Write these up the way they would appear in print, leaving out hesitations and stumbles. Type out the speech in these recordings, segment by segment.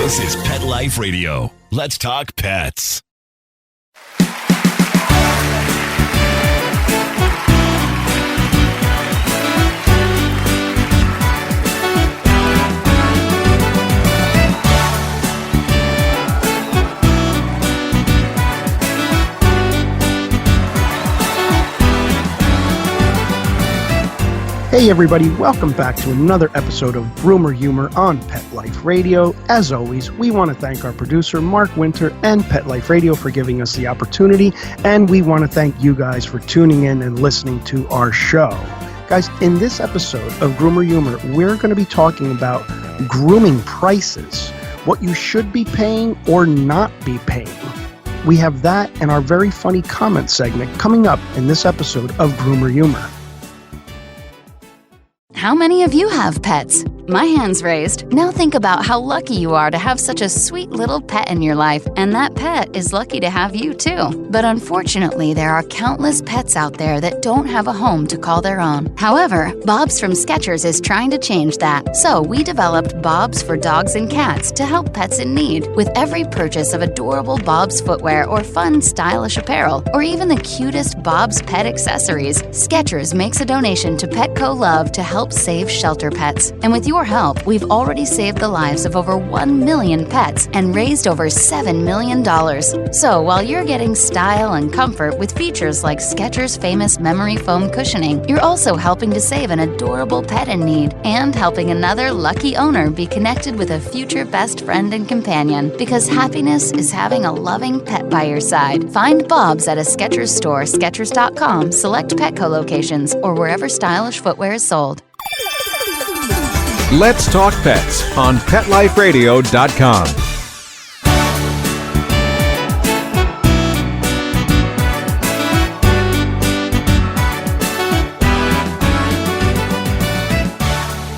This is Pet Life Radio. Let's talk pets. Hey everybody, welcome back to another episode of Groomer Humor on Pet Life Radio. As always, we want to thank our producer Mark Winter and Pet Life Radio for giving us the opportunity, and we want to thank you guys for tuning in and listening to our show. Guys, in this episode of Groomer Humor, we're going to be talking about grooming prices, what you should be paying or not be paying. We have that and our very funny comment segment coming up in this episode of Groomer Humor. How many of you have pets? My hand's raised. Now think about how lucky you are to have such a sweet little pet in your life, and that pet is lucky to have you too. But unfortunately, there are countless pets out there that don't have a home to call their own. However, Bob's from Skechers is trying to change that. So we developed Bob's for dogs and cats to help pets in need. With every purchase of adorable Bob's footwear or fun, stylish apparel, or even the cutest Bob's pet accessories, Skechers makes a donation to Petco Love to help save shelter pets. And with your help, we've already saved the lives of over 1 million pets and raised over $7 million. So while you're getting style and comfort with features like Skechers' famous memory foam cushioning, you're also helping to save an adorable pet in need and helping another lucky owner be connected with a future best friend and companion, because happiness is having a loving pet by your side. Find Bob's at a Skechers store, Skechers.com, select Petco locations, or wherever stylish footwear is sold. Let's Talk Pets on PetLifeRadio.com.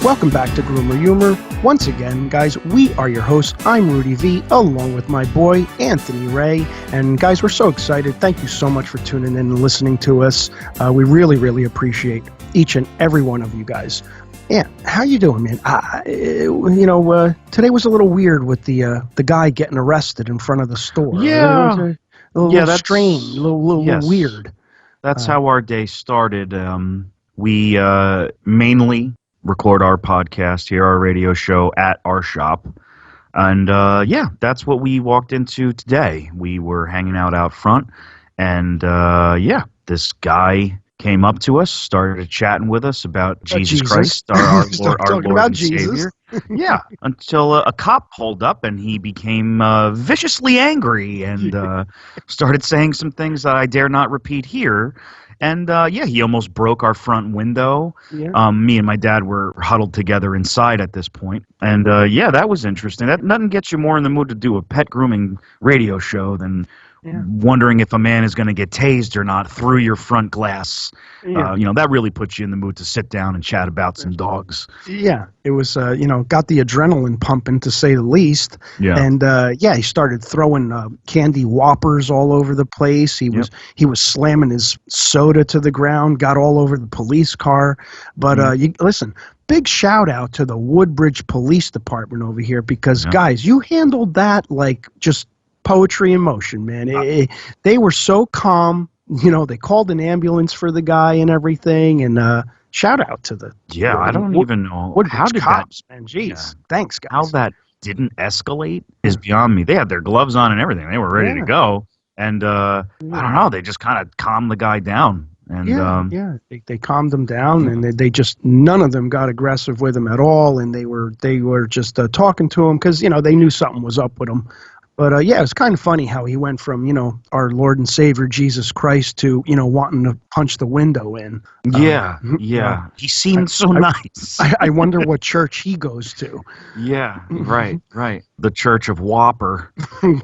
Welcome back to Groomer Humor. Once again, guys, we are your hosts. I'm Rudy V, along with my boy, Anthony Ray. And guys, we're so excited. Thank you so much for tuning in and listening to us. We really, really appreciate each and every one of you guys. Yeah, how you doing, man? Today was a little weird with the guy getting arrested in front of the store. Yeah, a little strange, a little weird. That's how our day started. We mainly record our podcast here, our radio show, at our shop. And, that's what we walked into today. We were hanging out front, and, this guy came up to us, started chatting with us about Jesus Christ, our Lord and Savior. Yeah, until a cop pulled up and he became viciously angry and started saying some things that I dare not repeat here. And, he almost broke our front window. Yeah. Me and my dad were huddled together inside at this point. And, that was interesting. That nothing gets you more in the mood to do a pet grooming radio show than wondering if a man is going to get tased or not through your front glass. Yeah. That really puts you in the mood to sit down and chat about some dogs. Yeah, it was, got the adrenaline pumping, to say the least. Yeah. And, he started throwing candy whoppers all over the place. He was slamming his soda to the ground, got all over the police car. But listen, big shout out to the Woodbridge Police Department over here, because, guys, you handled that like just poetry in motion, man. They were so calm. They called an ambulance for the guy and everything. And shout out to the I don't even know how did cops, man. Jeez, thanks, guys. How that didn't escalate is beyond me. They had their gloves on and everything. They were ready to go, and I don't know. They just kind of calmed the guy down. And they calmed him down, and they just, none of them got aggressive with him at all, and they were just talking to him because they knew something was up with him. But, it's kind of funny how he went from, our Lord and Savior, Jesus Christ, to, wanting to punch the window in. Yeah. He seemed so nice. I wonder what church he goes to. Yeah, right. The Church of Whopper,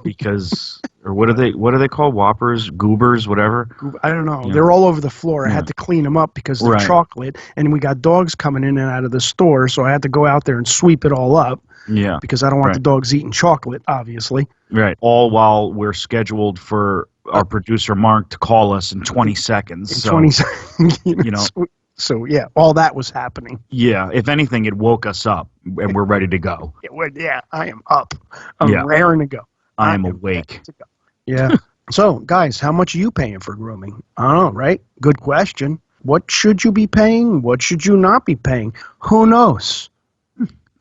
because, or what are they called? Whoppers, goobers, whatever? I don't know. Yeah. They're all over the floor. I had to clean them up because they're chocolate, and we got dogs coming in and out of the store, so I had to go out there and sweep it all up. Yeah. Because I don't want the dogs eating chocolate, obviously. Right. All while we're scheduled for our producer, Mark, to call us in 20 seconds. 20 seconds. So, yeah, all that was happening. Yeah, if anything, it woke us up, and we're ready to go. Yeah, I am up. I'm Yeah. raring to go. I am ready awake. to go. Yeah. So, guys, how much are you paying for grooming? I don't know, right? Good question. What should you be paying? What should you not be paying? Who knows?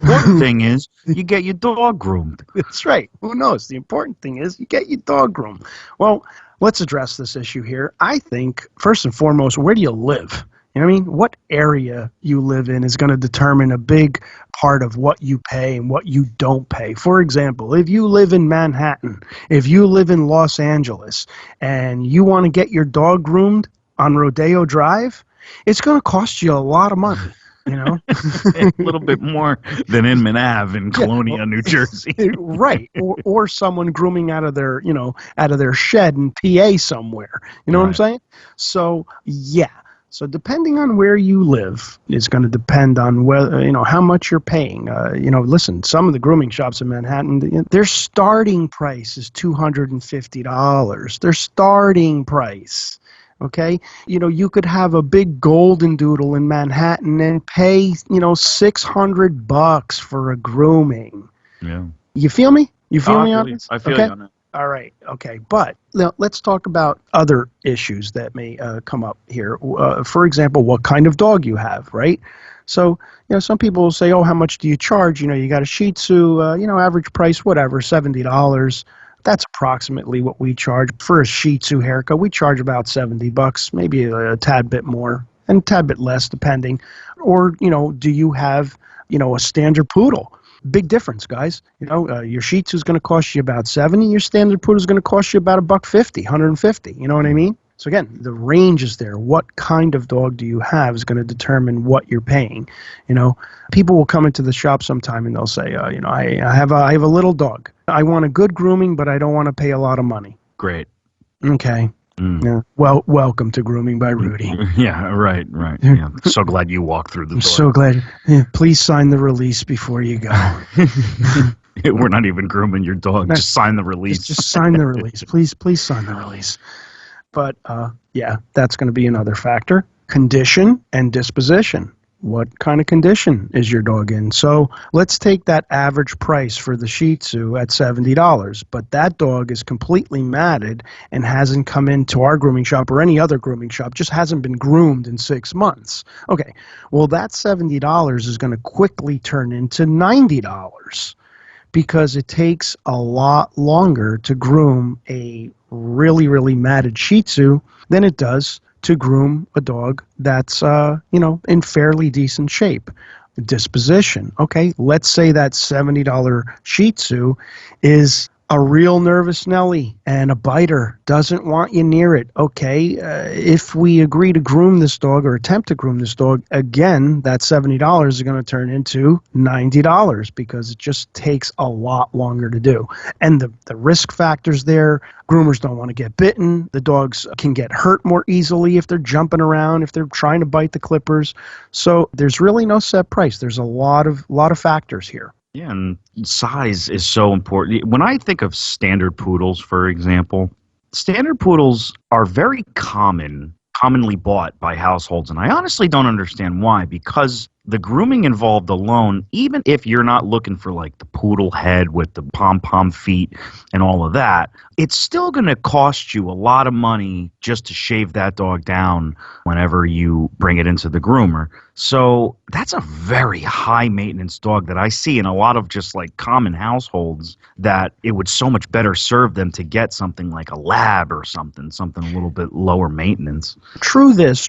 Important thing is you get your dog groomed. That's right. Who knows? The important thing is you get your dog groomed. Well, let's address this issue here. I think, first and foremost, where do you live? You know what I mean? What area you live in is going to determine a big part of what you pay and what you don't pay. For example, if you live in Manhattan, if you live in Los Angeles, and you want to get your dog groomed on Rodeo Drive, it's going to cost you a lot of money. You know, A little bit more than Inman Ave in Colonia, New Jersey. Right. Or someone grooming out of their, out of their shed in PA somewhere. You know what I'm saying? So, yeah. So depending on where you live is going to depend on whether, how much you're paying. Listen, some of the grooming shops in Manhattan, their starting price is $250. Their starting price. Okay, you could have a big golden doodle in Manhattan and pay, $600 for a grooming. Yeah. You feel me? You feel me on this? I feel you on that. All right. Okay. But now let's talk about other issues that may come up here. For example, what kind of dog you have, right? So, some people will say, oh, how much do you charge? You got a Shih Tzu, average price, whatever, $70. That's approximately what we charge for a Shih Tzu haircut. We charge about $70, maybe a tad bit more and a tad bit less, depending. Or, do you have, a standard poodle? Big difference, guys. Your Shih Tzu is going to cost you about $70. Your standard poodle is going to cost you about $150, $150. You know what I mean? So again, the range is there. What kind of dog do you have is going to determine what you're paying. People will come into the shop sometime and they'll say, I have a little dog. I want a good grooming, but I don't want to pay a lot of money. Great. Okay. Yeah. Well, welcome to Grooming by Rudy. Yeah, right. Yeah. So glad you walked through the door. So glad. Yeah, please sign the release before you go. We're not even grooming your dog. Just sign the release. Just sign the release. Please sign the release. But, yeah, that's going to be another factor. Condition and disposition. What kind of condition is your dog in? So let's take that average price for the Shih Tzu at $70, but that dog is completely matted and hasn't come into our grooming shop or any other grooming shop, just hasn't been groomed in 6 months. Okay, well, that $70 is going to quickly turn into $90 because it takes a lot longer to groom a really, really matted Shih Tzu than it does to groom a dog that's, in fairly decent shape. Disposition. Okay, let's say that $70 Shih Tzu is a real nervous Nelly and a biter, doesn't want you near it. Okay, if we agree to groom this dog or attempt to groom this dog, again, that $70 is going to turn into $90 because it just takes a lot longer to do. And the risk factors there, groomers don't want to get bitten. The dogs can get hurt more easily if they're jumping around, if they're trying to bite the clippers. So there's really no set price. There's a lot of factors here. Yeah, and size is so important. When I think of standard poodles, for example, standard poodles are very commonly bought by households, and I honestly don't understand why, because the grooming involved alone, even if you're not looking for like the poodle head with the pom-pom feet and all of that, it's still going to cost you a lot of money just to shave that dog down whenever you bring it into the groomer. So that's a very high maintenance dog that I see in a lot of just like common households, that it would so much better serve them to get something like a lab or something a little bit lower maintenance. True this,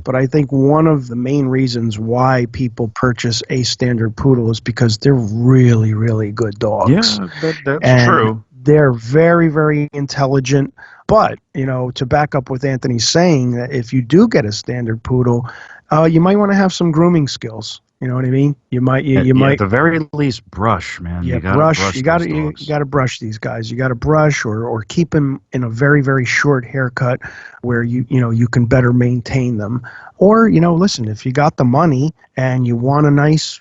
but I think one of the main reasons why people purchase a standard poodle is because they're really, really good dogs. Yeah, that's true. They're very, very intelligent. But, to back up what Anthony's saying, that if you do get a standard poodle, you might want to have some grooming skills. You know what I mean? You might at the very least brush, man. Yeah, you gotta brush. You gotta brush these guys. You gotta brush or keep them in a very, very short haircut where you can better maintain them. Or listen, if you got the money and you want a nice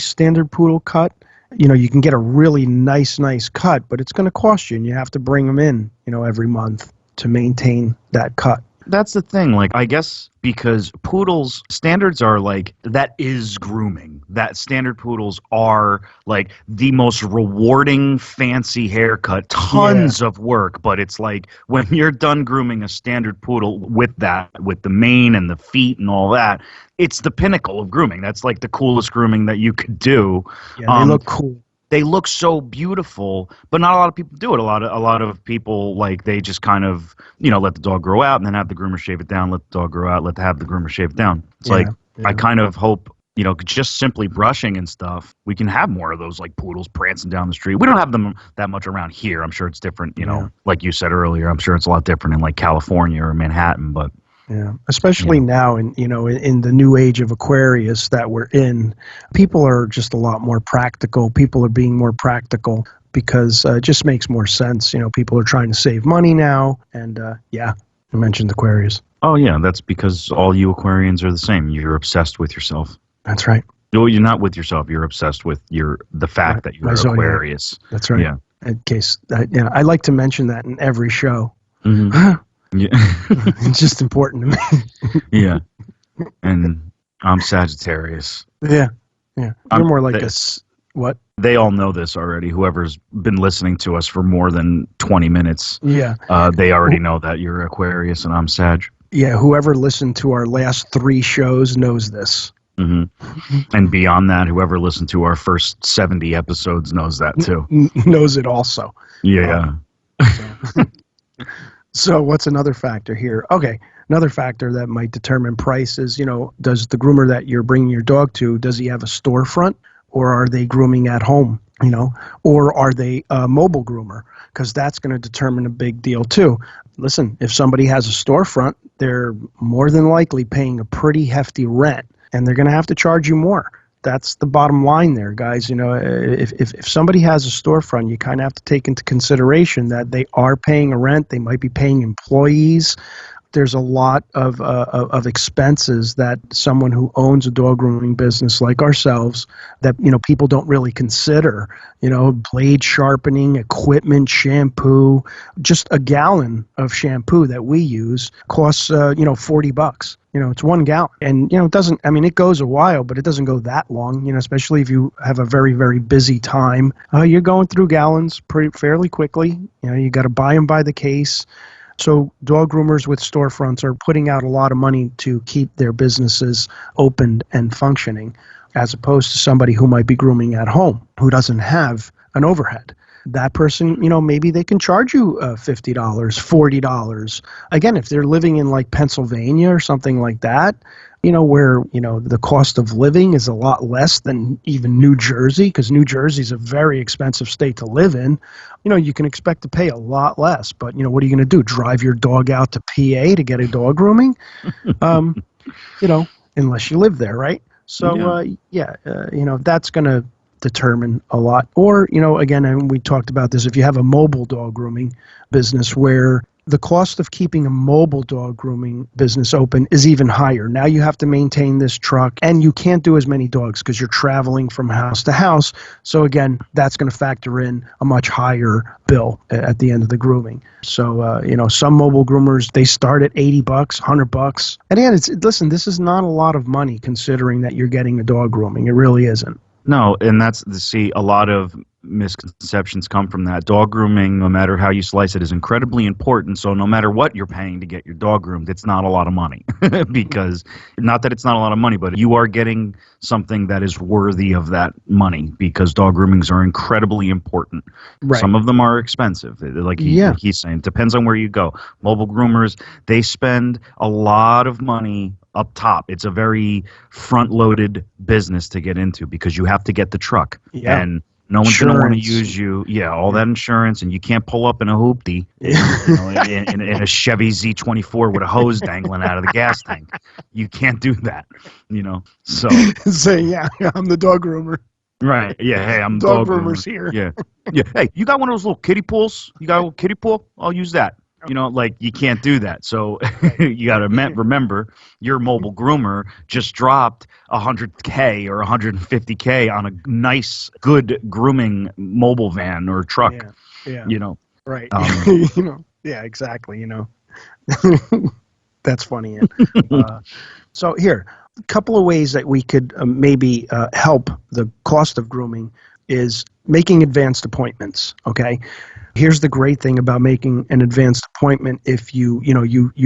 standard poodle cut, you can get a really nice cut, but it's going to cost you, and you have to bring them in every month to maintain that cut. That's the thing. Like, I guess because poodles standards are like, that is grooming. That standard poodles are like the most rewarding, fancy haircut, tons of work. But it's like when you're done grooming a standard poodle with the mane and the feet and all that, it's the pinnacle of grooming. That's like the coolest grooming that you could do. Yeah, they look cool. They look so beautiful, but not a lot of people do it. A lot of people, like, they just kind of, let the dog grow out and then have the groomer shave it down, let the dog grow out, have the groomer shave it down. It's I kind of hope, just simply brushing and stuff, we can have more of those, like, poodles prancing down the street. We don't have them that much around here. I'm sure it's different, like you said earlier. I'm sure it's a lot different in, like, California or Manhattan, but... Yeah, especially now in the new age of Aquarius that we're in, people are just a lot more practical. People are being more practical because it just makes more sense. People are trying to save money now, and I mentioned Aquarius. Oh yeah, that's because all you Aquarians are the same. You're obsessed with yourself. That's right. No, you're not with yourself. You're obsessed with the fact that you're Aquarius. That's right. Yeah. In case I like to mention that in every show. Mm-hmm. Yeah. It's just important to me. Yeah. And I'm Sagittarius. Yeah. You're more like what? They all know this already. Whoever's been listening to us for more than 20 minutes. Yeah. They already know that you're Aquarius and I'm Sag. Yeah. Whoever listened to our last 3 shows knows this. Mm-hmm. And beyond that, whoever listened to our first 70 episodes knows that too. Knows it also. Yeah. So what's another factor here? Okay, another factor that might determine price is, does the groomer that you're bringing your dog to, does he have a storefront, or are they grooming at home, or are they a mobile groomer? Because that's going to determine a big deal too. Listen, if somebody has a storefront, they're more than likely paying a pretty hefty rent, and they're going to have to charge you more. That's the bottom line there, guys. If somebody has a storefront, you kind of have to take into consideration that they are paying a rent. They might be paying employees. There's a lot of expenses that someone who owns a dog grooming business like ourselves that people don't really consider. Blade sharpening, equipment, shampoo. Just a gallon of shampoo that we use costs $40. It's 1 gallon, and it doesn't. I mean, it goes a while, but it doesn't go that long. Especially if you have a very, very busy time, you're going through gallons fairly quickly. You got to buy them by the case. So dog groomers with storefronts are putting out a lot of money to keep their businesses open and functioning, as opposed to somebody who might be grooming at home who doesn't have an overhead. That person, maybe they can charge you $50, $40. Again, if they're living in like Pennsylvania or something like that, where, the cost of living is a lot less than even New Jersey, because New Jersey is a very expensive state to live in, you can expect to pay a lot less. But, what are you going to do? Drive your dog out to PA to get a dog grooming? Unless you live there, right? So, that's going to determine a lot. Or, again, and we talked about this, if you have a mobile dog grooming business where the cost of keeping a mobile dog grooming business open is even higher. Now you have to maintain this truck, and you can't do as many dogs because you're traveling from house to house. So again, that's going to factor in a much higher bill at the end of the grooming. So, some mobile groomers, they start at $80, $100. And again, listen, this is not a lot of money considering that you're getting a dog grooming. It really isn't. No, and a lot of misconceptions come from that. Dog grooming, no matter how you slice it, is incredibly important. So no matter what you're paying to get your dog groomed, it's not a lot of money. Because, not that it's not a lot of money, but you are getting something that is worthy of that money, because dog groomings are incredibly important. Right. Some of them are expensive. Like he's saying, depends on where you go. Mobile groomers, they spend a lot of money up top. It's a very front-loaded business to get into because you have to get the truck. Yeah. And no one's going to want to use you. Yeah, all that insurance, and you can't pull up in a hoopty, in a Chevy Z24 with a hose dangling out of the gas tank. You can't do that, So say, I'm the dog groomer. Right. Yeah. Hey, I'm dog groomer's here. Yeah. Yeah. Hey, you got one of those little kiddie pools? You got a little kiddie pool? I'll use that. You can't do that. So you got to remember, your mobile groomer just dropped $100K or $150K on a nice, good grooming mobile van or truck. Yeah. Right. Yeah, exactly. That's funny. So here, a couple of ways that we could maybe help the cost of grooming is making advanced appointments. Okay. Here's the great thing about making an advanced appointment. If you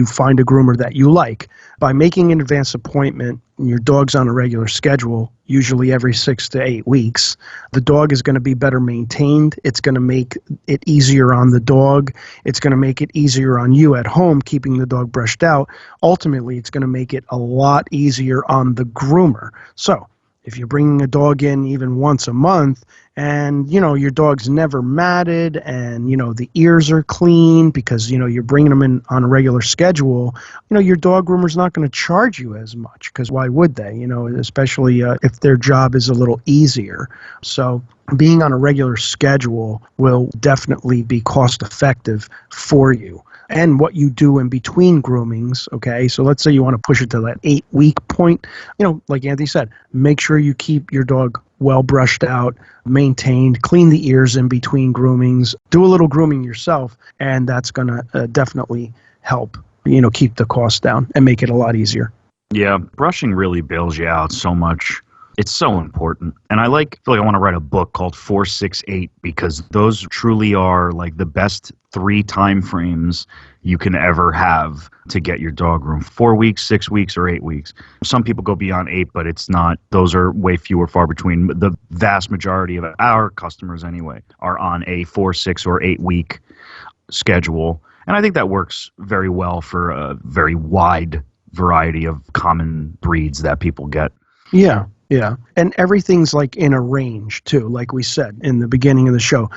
find a groomer that you like, by making an advanced appointment, your dog's on a regular schedule, usually every 6 to 8 weeks, the dog is going to be better maintained. It's going to make it easier on the dog. It's going to make it easier on you at home, keeping the dog brushed out. Ultimately, it's going to make it a lot easier on the groomer. So if you're bringing a dog in even once a month and, your dog's never matted and, the ears are clean because, you're bringing them in on a regular schedule, your dog groomer's not going to charge you as much because why would they, especially if their job is a little easier. So being on a regular schedule will definitely be cost effective for you. And what you do in between groomings, okay? So let's say you want to push it to that 8-week point. Like Anthony said, make sure you keep your dog well brushed out, maintained, clean the ears in between groomings, do a little grooming yourself, and that's going to definitely help, keep the cost down and make it a lot easier. Yeah, brushing really bails you out so much. It's so important. And I feel like I want to write a book called 468 because those truly are like the best 3 time frames you can ever have to get your dog groomed. 4 weeks, 6 weeks, or 8 weeks. Some people go beyond 8, but it's not. Those are way fewer, far between. The vast majority of our customers anyway are on a 4, 6, or 8 week schedule. And I think that works very well for a very wide variety of common breeds that people get. Yeah. Yeah. And everything's like in a range too, like we said in the beginning of the show,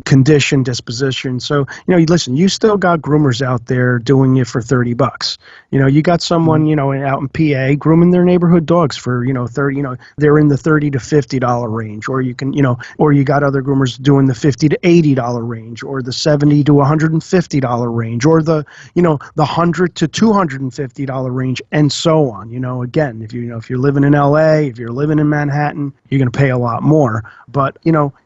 condition, disposition. So, listen, you still got groomers out there doing it for $30. You got someone, out in PA grooming their neighborhood dogs for, 30, they're in the $30 to $50 range, or you can, or you got other groomers doing the $50 to $80 range, or the $70 to $150 range, or the, the $100 to $250 range, and so on. Again, if you're living in LA, if you're living in Manhattan, you're going to pay a lot more. But,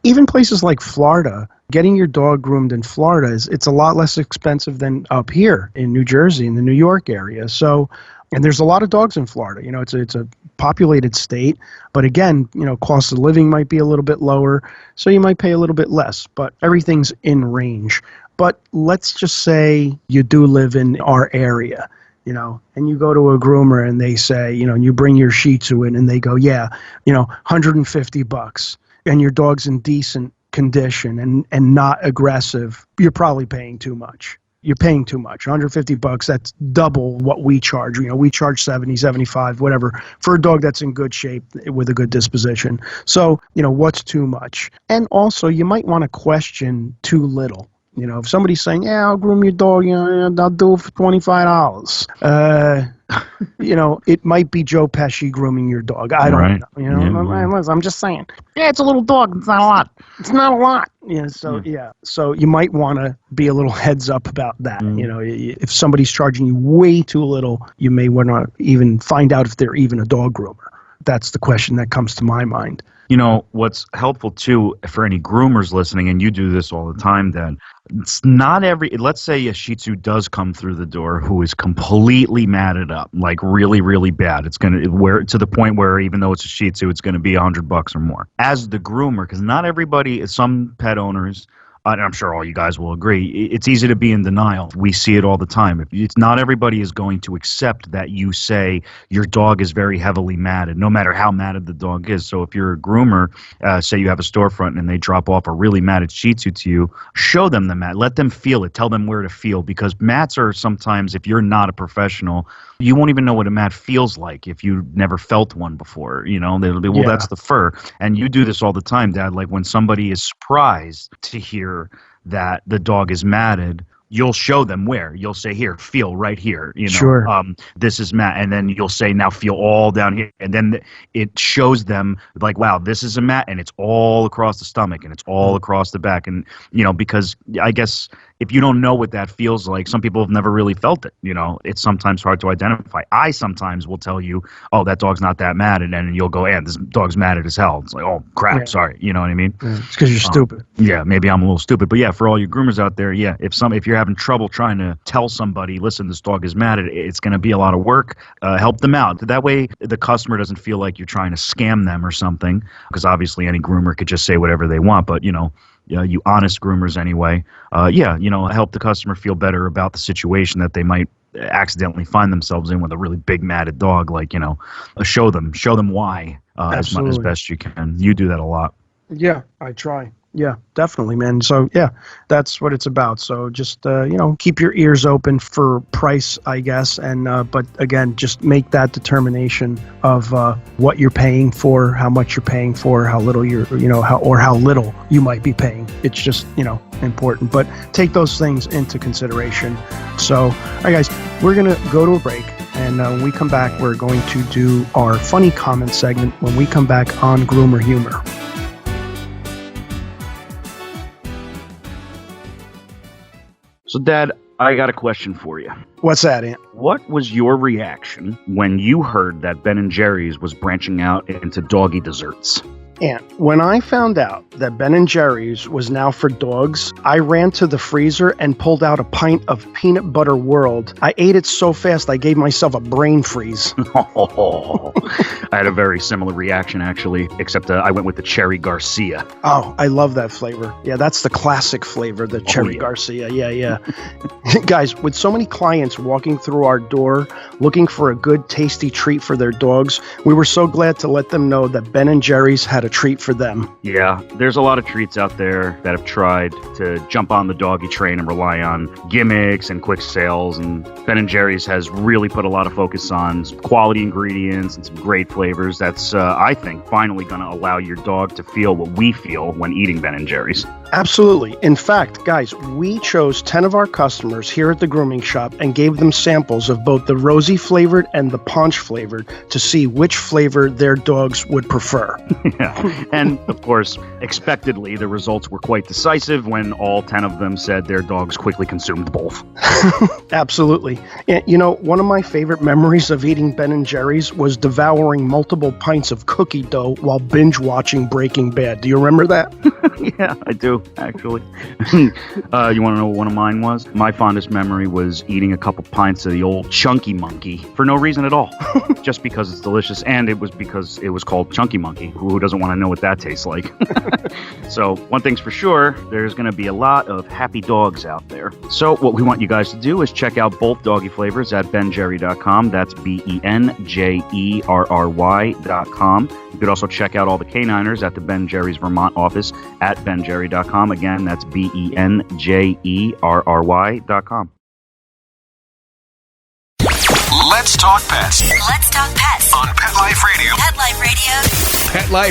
even places like Florida, getting your dog groomed in Florida it's a lot less expensive than up here in New Jersey, in the New York area. So, and there's a lot of dogs in Florida. It's a populated state, but again, cost of living might be a little bit lower, so you might pay a little bit less, but everything's in range. But let's just say you do live in our area, and you go to a groomer and they say, you bring your Shih Tzu in and they go, yeah, $150, and your dog's in decent condition and not aggressive, you're probably paying too much. You're paying too much. $150, that's double what we charge. We charge 70, 75, whatever, for a dog that's in good shape with a good disposition. So, what's too much? And also, you might want to question too little. If somebody's saying, yeah, I'll groom your dog, I'll do it for $25. It might be Joe Pesci grooming your dog. I don't know. I'm just saying. Yeah, it's a little dog. It's not a lot. It's not a lot. So you might want to be a little heads up about that. If somebody's charging you way too little, you may want to even find out if they're even a dog groomer. That's the question that comes to my mind. What's helpful too for any groomers listening, and you do this all the time, Dad, it's not let's say a Shih Tzu does come through the door who is completely matted up, like really, really bad. It's going to, to the point where even though it's a Shih Tzu, it's going to be $100 or more. As the groomer, because not everybody, some pet owners, and I'm sure all you guys will agree, it's easy to be in denial. We see it all the time. It's not everybody is going to accept that you say your dog is very heavily matted, no matter how matted the dog is. So if you're a groomer, say you have a storefront and they drop off a really matted Shih Tzu to you, show them the mat. Let them feel it. Tell them where to feel, because mats are sometimes, if you're not a professional, you won't even know what a mat feels like if you never felt one before. That's the fur. And you do this all the time, Dad. Like when somebody is surprised to hear that the dog is matted, you'll show them where. You'll say, here, feel right here. Sure. This is mat. And then you'll say, now feel all down here. And then it shows them like, wow, this is a mat, and it's all across the stomach and it's all across the back. And, because I guess if you don't know what that feels like, some people have never really felt it. It's sometimes hard to identify. I sometimes will tell you, oh, that dog's not that matted, and you'll go, this dog's matted as hell. It's like, oh, crap, sorry. You know what I mean? Yeah, it's because you're stupid. Yeah, maybe I'm a little stupid. But yeah, for all you groomers out there, if you're having having trouble trying to tell somebody, listen, this dog is mad, it's going to be a lot of work, help them out. That way the customer doesn't feel like you're trying to scam them or something, because obviously any groomer could just say whatever they want, but you honest groomers anyway, help the customer feel better about the situation that they might accidentally find themselves in with a really big matted dog. Like, show them why as best you can. You do that a lot. Yeah, I try. Yeah, definitely, man. So, yeah, that's what it's about. So just, keep your ears open for price, I guess. And, but again, just make that determination of what you're paying for, how much you're paying for, how little how little you might be paying. It's just, important. But take those things into consideration. So, all right, guys, we're going to go to a break. And when we come back, we're going to do our funny comment segment when we come back on Groomer Humor. So, Dad, I got a question for you. What's that, Ant? What was your reaction when you heard that Ben & Jerry's was branching out into doggy desserts? And when I found out that Ben & Jerry's was now for dogs, I ran to the freezer and pulled out a pint of Peanut Butter World. I ate it so fast I gave myself a brain freeze. I had a very similar reaction, actually, except I went with the Cherry Garcia. Oh, I love that flavor. Yeah, that's the classic flavor, the Cherry Garcia. Yeah. Guys, with so many clients walking through our door looking for a good, tasty treat for their dogs, we were so glad to let them know that Ben & Jerry's had a treat for them. Yeah, there's a lot of treats out there that have tried to jump on the doggy train and rely on gimmicks and quick sales, and Ben & Jerry's has really put a lot of focus on some quality ingredients and some great flavors. That's, I think, finally going to allow your dog to feel what we feel when eating Ben & Jerry's. Absolutely. In fact, guys, we chose 10 of our customers here at the grooming shop and gave them samples of both the rosy flavored and the paunch flavored to see which flavor their dogs would prefer. Yeah. And of course, expectedly, the results were quite decisive when all 10 of them said their dogs quickly consumed both. Absolutely. And, one of my favorite memories of eating Ben & Jerry's was devouring multiple pints of cookie dough while binge watching Breaking Bad. Do you remember that? Yeah, I do, actually. You want to know what one of mine was? My fondest memory was eating a couple pints of the old Chunky Monkey for no reason at all. Just because it's delicious, and it was because it was called Chunky Monkey. Who doesn't want to know what that tastes like? So, one thing's for sure, there's going to be a lot of happy dogs out there. So, what we want you guys to do is check out both doggy flavors at benjerry.com. That's BenJerry.com. You could also check out all the K9ers at the Ben Jerry's Vermont office at benjerry.com. Again, that's BenJerry.com. Let's talk pets. Let's talk pets On Pet Life Radio. Pet Life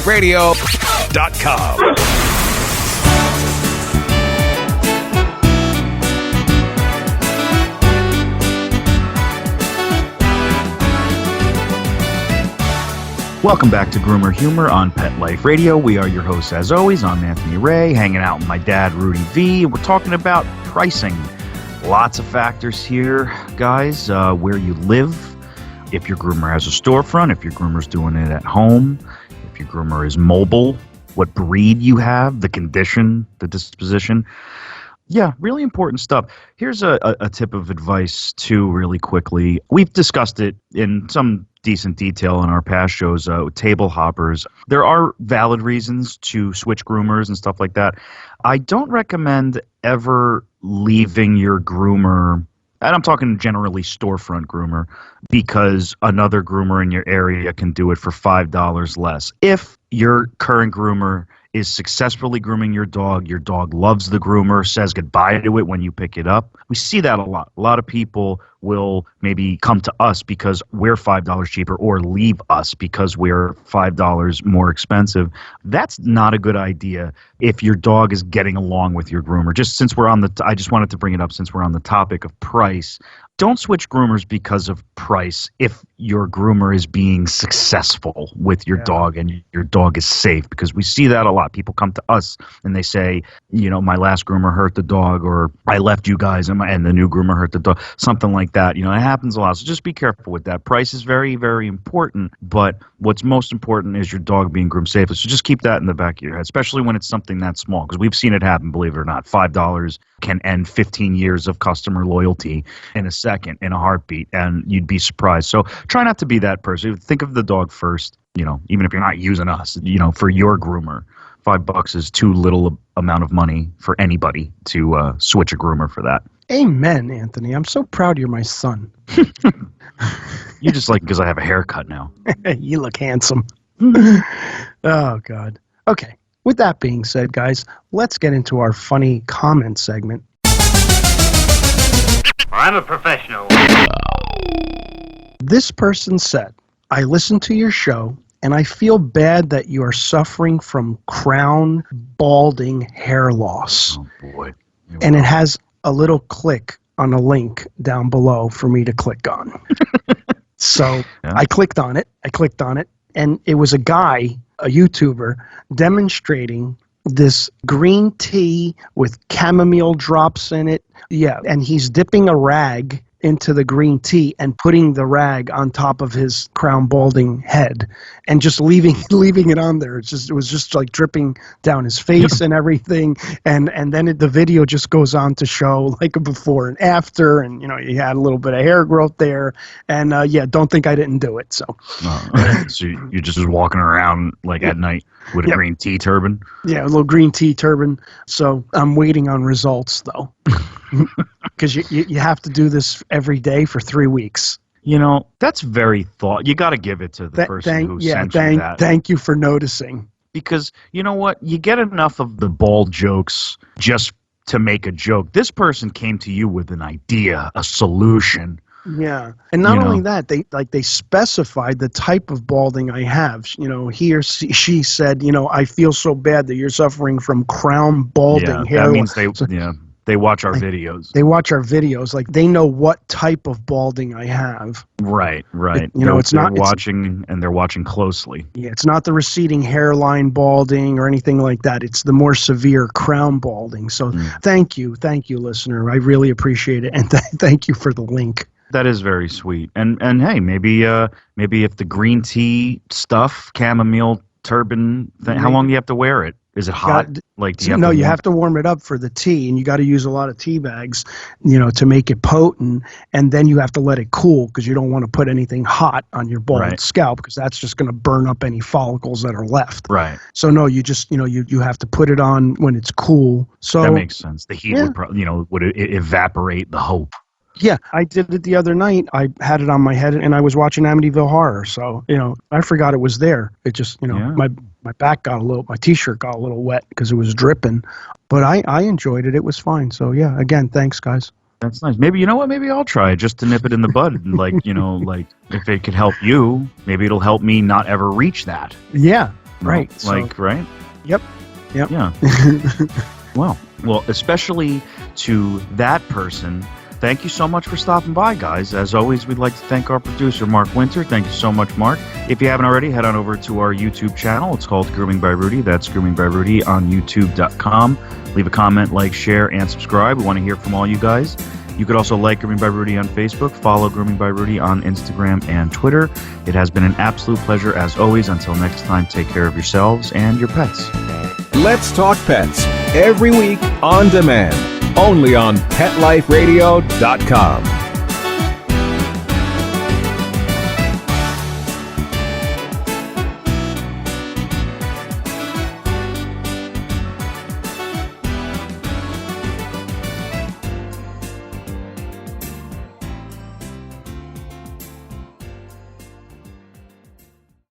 Radio. PetLifeRadio.com. Welcome back to Groomer Humor on Pet Life Radio. We are your hosts, as always. I'm Anthony Ray, hanging out with my dad, Rudy V. We're talking about pricing. Lots of factors here, guys. Where you live, if your groomer has a storefront, if your groomer's doing it at home, if your groomer is mobile, what breed you have, the condition, the disposition. Yeah, really important stuff. Here's a tip of advice, too, really quickly. We've discussed it in some decent detail in our past shows, table hoppers. There are valid reasons to switch groomers and stuff like that. I don't recommend ever leaving your groomer, and I'm talking generally storefront groomer, because another groomer in your area can do it for $5 less. If your current groomer is successfully grooming your dog loves the groomer, says goodbye to it when you pick it up. We see that a lot. A lot of people will maybe come to us because we're $5 cheaper, or leave us because we're $5 more expensive. That's not a good idea if your dog is getting along with your groomer. Just since we're on I just wanted to bring it up since we're on the topic of price. Don't switch groomers because of price if your groomer is being successful with your dog and your dog is safe, because we see that a lot. People come to us and they say, my last groomer hurt the dog, or I left you guys and the new groomer hurt the dog, something like like that. It happens a lot. So just be careful with that. Price is very, very important, but what's most important is your dog being groomed safely. So just keep that in the back of your head, especially when it's something that small, because we've seen it happen, believe it or not. $5 can end 15 years of customer loyalty in a second, in a heartbeat, and you'd be surprised. So try not to be that person. Think of the dog first, even if you're not using us, for your groomer. $5 is too little amount of money for anybody to switch a groomer for that. Amen, Anthony. I'm so proud you're my son. You just like because I have a haircut now. You look handsome. Oh, God. Okay. With that being said, guys, let's get into our funny comment segment. I'm a professional. This person said, I listened to your show, and I feel bad that you are suffering from crown balding hair loss. Oh, boy. And it has a little click on a link down below for me to click on. So yeah. I clicked on it, and it was a guy, a YouTuber, demonstrating this green tea with chamomile drops in it. Yeah, and he's dipping a rag into the green tea and putting the rag on top of his crown balding head and just leaving it on there. It was just like dripping down his face and everything. And then the video just goes on to show like a before and after, and you had a little bit of hair growth there. And don't think I didn't do it. So, so you're just walking around like at night with a green tea turban? Yeah, a little green tea turban. So I'm waiting on results though. Because you have to do this every day for 3 weeks. That's very you got to give it to the person who sent you that. Thank you for noticing. Because you know what? You get enough of the bald jokes just to make a joke. This person came to you with an idea, a solution. Yeah, and not only that, they specified the type of balding I have. He or she said, I feel so bad that you're suffering from crown balding hair. That means they watch our videos. They watch our videos. Like, they know what type of balding I have. Right. They're watching closely. Yeah, it's not the receding hairline balding or anything like that. It's the more severe crown balding. So thank you, listener. I really appreciate it. And thank you for the link. That is very sweet. And hey, maybe if the green tea stuff, chamomile turban, how long do you have to wear it? Is it hot? You have to warm it up for the tea, and you got to use a lot of tea bags, to make it potent, and then you have to let it cool because you don't want to put anything hot on your bald scalp because that's just going to burn up any follicles that are left. Right. So no, you just you have to put it on when it's cool. So that makes sense. The heat would evaporate the hope. Yeah, I did it the other night. I had it on my head, and I was watching Amityville Horror. So, I forgot it was there. It just, my back my T-shirt got a little wet because it was dripping. But I enjoyed it. It was fine. So, yeah, again, thanks, guys. That's nice. Maybe, maybe I'll try it just to nip it in the bud. And like if it could help you, maybe it'll help me not ever reach that. Yeah, right. Right? Yep. Yeah. Well, especially to that person. Thank you so much for stopping by, guys. As always, we'd like to thank our producer, Mark Winter. Thank you so much, Mark. If you haven't already, head on over to our YouTube channel. It's called Grooming by Rudy. That's Grooming by Rudy on YouTube.com. Leave a comment, like, share, and subscribe. We want to hear from all you guys. You could also like Grooming by Rudy on Facebook, follow Grooming by Rudy on Instagram and Twitter. It has been an absolute pleasure, as always. Until next time, take care of yourselves and your pets. Let's Talk Pets, every week on demand. Only on PetLifeRadio.com.